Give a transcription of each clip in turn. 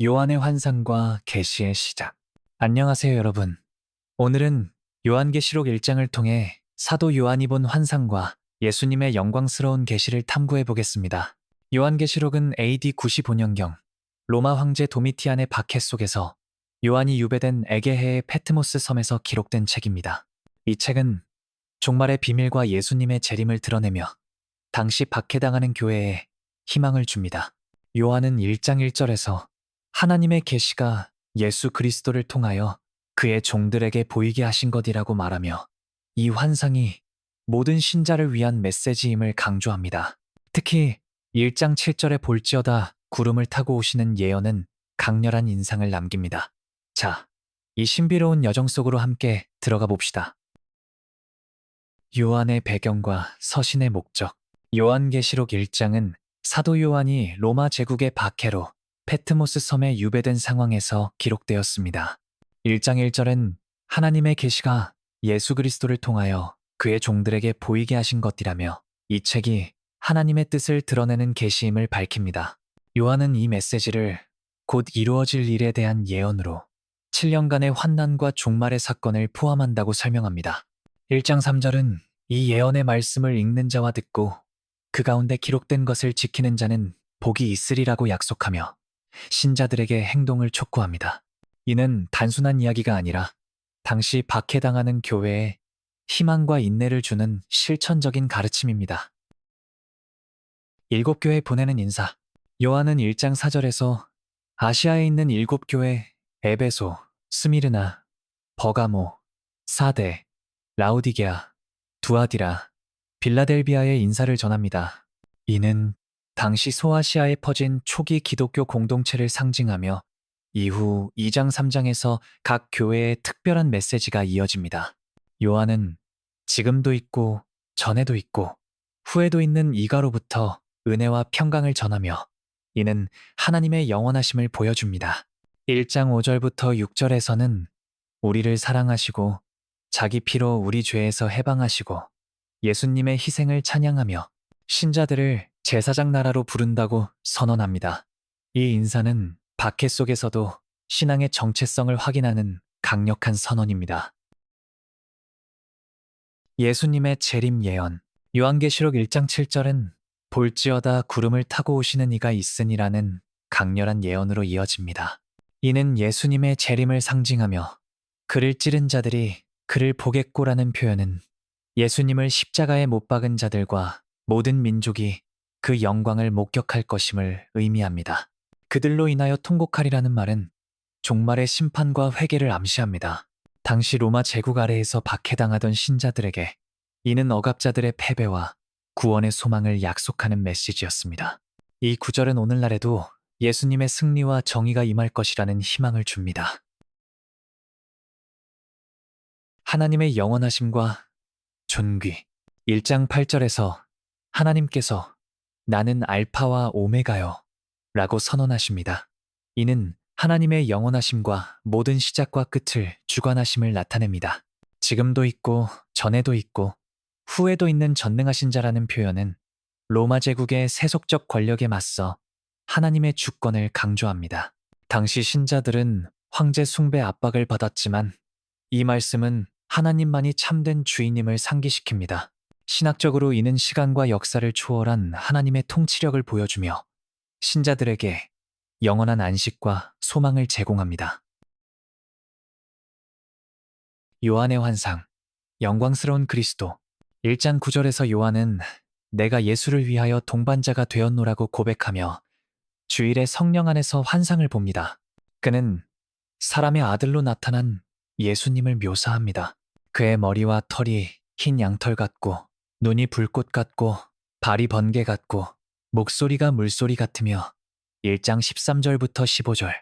요한의 환상과 계시의 시작. 안녕하세요, 여러분. 오늘은 요한계시록 1장을 통해 사도 요한이 본 환상과 예수님의 영광스러운 계시를 탐구해 보겠습니다. 요한계시록은 AD 95년경 로마 황제 도미티안의 박해 속에서 요한이 유배된 에게해의 페트모스 섬에서 기록된 책입니다. 이 책은 종말의 비밀과 예수님의 재림을 드러내며 당시 박해당하는 교회에 희망을 줍니다. 요한은 1장 1절에서 하나님의 계시가 예수 그리스도를 통하여 그의 종들에게 보이게 하신 것이라고 말하며 이 환상이 모든 신자를 위한 메시지임을 강조합니다. 특히 1장 7절에 볼지어다 구름을 타고 오시는 예언은 강렬한 인상을 남깁니다. 자, 이 신비로운 여정 속으로 함께 들어가 봅시다. 요한의 배경과 서신의 목적. 요한계시록 1장은 사도 요한이 로마 제국의 박해로 페트모스 섬에 유배된 상황에서 기록되었습니다. 1장 1절은 하나님의 계시가 예수 그리스도를 통하여 그의 종들에게 보이게 하신 것이라며 이 책이 하나님의 뜻을 드러내는 계시임을 밝힙니다. 요한은 이 메시지를 곧 이루어질 일에 대한 예언으로 7년간의 환난과 종말의 사건을 포함한다고 설명합니다. 1장 3절은 이 예언의 말씀을 읽는 자와 듣고 그 가운데 기록된 것을 지키는 자는 복이 있으리라고 약속하며 신자들에게 행동을 촉구합니다. 이는 단순한 이야기가 아니라 당시 박해당하는 교회에 희망과 인내를 주는 실천적인 가르침입니다. 7교회 보내는 인사. 요한은 1장 4절에서 아시아에 있는 7교회 에베소, 스미르나, 버가모, 사데, 라우디게아, 두아디라, 빌라델비아의 인사를 전합니다. 이는 당시 소아시아에 퍼진 초기 기독교 공동체를 상징하며 이후 2장 3장에서 각 교회의 특별한 메시지가 이어집니다. 요한은 지금도 있고 전에도 있고 후에도 있는 이가로부터 은혜와 평강을 전하며 이는 하나님의 영원하심을 보여줍니다. 1장 5절부터 6절에서는 우리를 사랑하시고 자기 피로 우리 죄에서 해방하시고 예수님의 희생을 찬양하며 신자들을 제사장 나라로 부른다고 선언합니다. 이 인사는 박해 속에서도 신앙의 정체성을 확인하는 강력한 선언입니다. 예수님의 재림 예언. 요한계시록 1장 7절은 볼지어다 구름을 타고 오시는 이가 있으니라는 강렬한 예언으로 이어집니다. 이는 예수님의 재림을 상징하며 그를 찌른 자들이 그를 보겠고라는 표현은 예수님을 십자가에 못 박은 자들과 모든 민족이 그 영광을 목격할 것임을 의미합니다. 그들로 인하여 통곡하리라는 말은 종말의 심판과 회개를 암시합니다. 당시 로마 제국 아래에서 박해당하던 신자들에게 이는 억압자들의 패배와 구원의 소망을 약속하는 메시지였습니다. 이 구절은 오늘날에도 예수님의 승리와 정의가 임할 것이라는 희망을 줍니다. 하나님의 영원하심과 존귀. 1장 8절에서 하나님께서 나는 알파와 오메가요 라고 선언하십니다. 이는 하나님의 영원하심과 모든 시작과 끝을 주관하심을 나타냅니다. 지금도 있고 전에도 있고 후에도 있는 전능하신 자라는 표현은 로마 제국의 세속적 권력에 맞서 하나님의 주권을 강조합니다. 당시 신자들은 황제 숭배 압박을 받았지만 이 말씀은 하나님만이 참된 주인임을 상기시킵니다. 신학적으로 이는 시간과 역사를 초월한 하나님의 통치력을 보여주며 신자들에게 영원한 안식과 소망을 제공합니다. 요한의 환상, 영광스러운 그리스도. 1장 9절에서 요한은 내가 예수를 위하여 동반자가 되었노라고 고백하며 주일에 성령 안에서 환상을 봅니다. 그는 사람의 아들로 나타난 예수님을 묘사합니다. 그의 머리와 털이 흰 양털 같고 눈이 불꽃 같고 발이 번개 같고 목소리가 물소리 같으며 1장 13절부터 15절.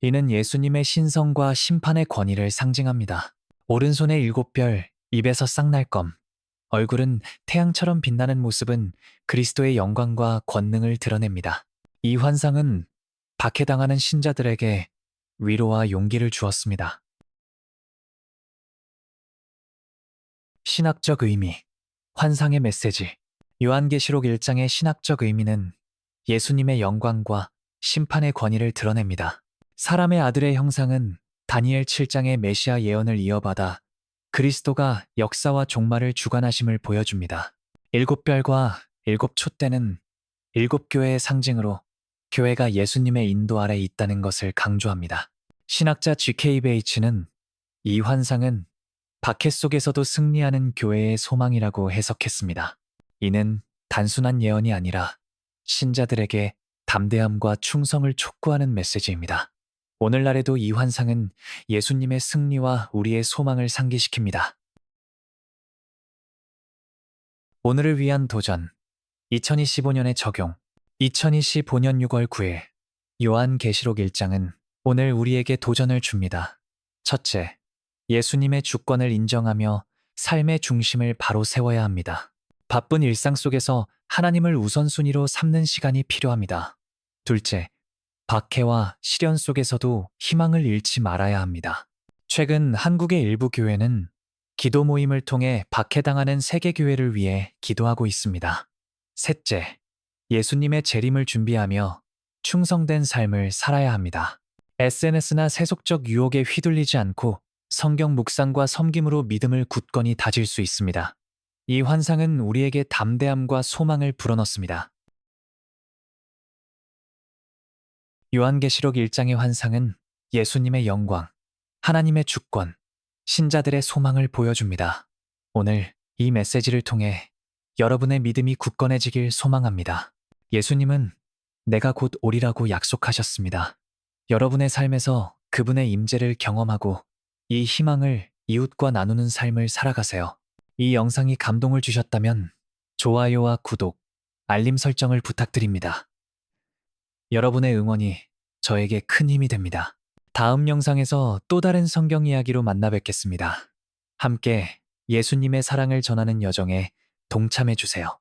이는 예수님의 신성과 심판의 권위를 상징합니다. 오른손에 7별, 입에서 쌍날검, 얼굴은 태양처럼 빛나는 모습은 그리스도의 영광과 권능을 드러냅니다. 이 환상은 박해당하는 신자들에게 위로와 용기를 주었습니다. 신학적 의미, 환상의 메시지. 요한계시록 1장의 신학적 의미는 예수님의 영광과 심판의 권위를 드러냅니다. 사람의 아들의 형상은 다니엘 7장의 메시아 예언을 이어받아 그리스도가 역사와 종말을 주관하심을 보여줍니다. 일곱 별과 일곱 촛대는 일곱 교회의 상징으로 교회가 예수님의 인도 아래 있다는 것을 강조합니다. 신학자 G.K. 베이츠는 이 환상은 박해 속에서도 승리하는 교회의 소망이라고 해석했습니다. 이는 단순한 예언이 아니라 신자들에게 담대함과 충성을 촉구하는 메시지입니다. 오늘날에도 이 환상은 예수님의 승리와 우리의 소망을 상기시킵니다. 오늘을 위한 도전 2025년의 적용 2025년 6월 9일 요한계시록 1장은 오늘 우리에게 도전을 줍니다. 첫째, 예수님의 주권을 인정하며 삶의 중심을 바로 세워야 합니다. 바쁜 일상 속에서 하나님을 우선순위로 삼는 시간이 필요합니다. 둘째, 박해와 시련 속에서도 희망을 잃지 말아야 합니다. 최근 한국의 일부 교회는 기도 모임을 통해 박해당하는 세계교회를 위해 기도하고 있습니다. 셋째, 예수님의 재림을 준비하며 충성된 삶을 살아야 합니다. SNS나 세속적 유혹에 휘둘리지 않고 성경 묵상과 섬김으로 믿음을 굳건히 다질 수 있습니다. 이 환상은 우리에게 담대함과 소망을 불어넣습니다. 요한계시록 1장의 환상은 예수님의 영광, 하나님의 주권, 신자들의 소망을 보여줍니다. 오늘 이 메시지를 통해 여러분의 믿음이 굳건해지길 소망합니다. 예수님은 내가 곧 오리라고 약속하셨습니다. 여러분의 삶에서 그분의 임재를 경험하고 이 희망을 이웃과 나누는 삶을 살아가세요. 이 영상이 감동을 주셨다면 좋아요와 구독, 알림 설정을 부탁드립니다. 여러분의 응원이 저에게 큰 힘이 됩니다. 다음 영상에서 또 다른 성경 이야기로 만나 뵙겠습니다. 함께 예수님의 사랑을 전하는 여정에 동참해 주세요.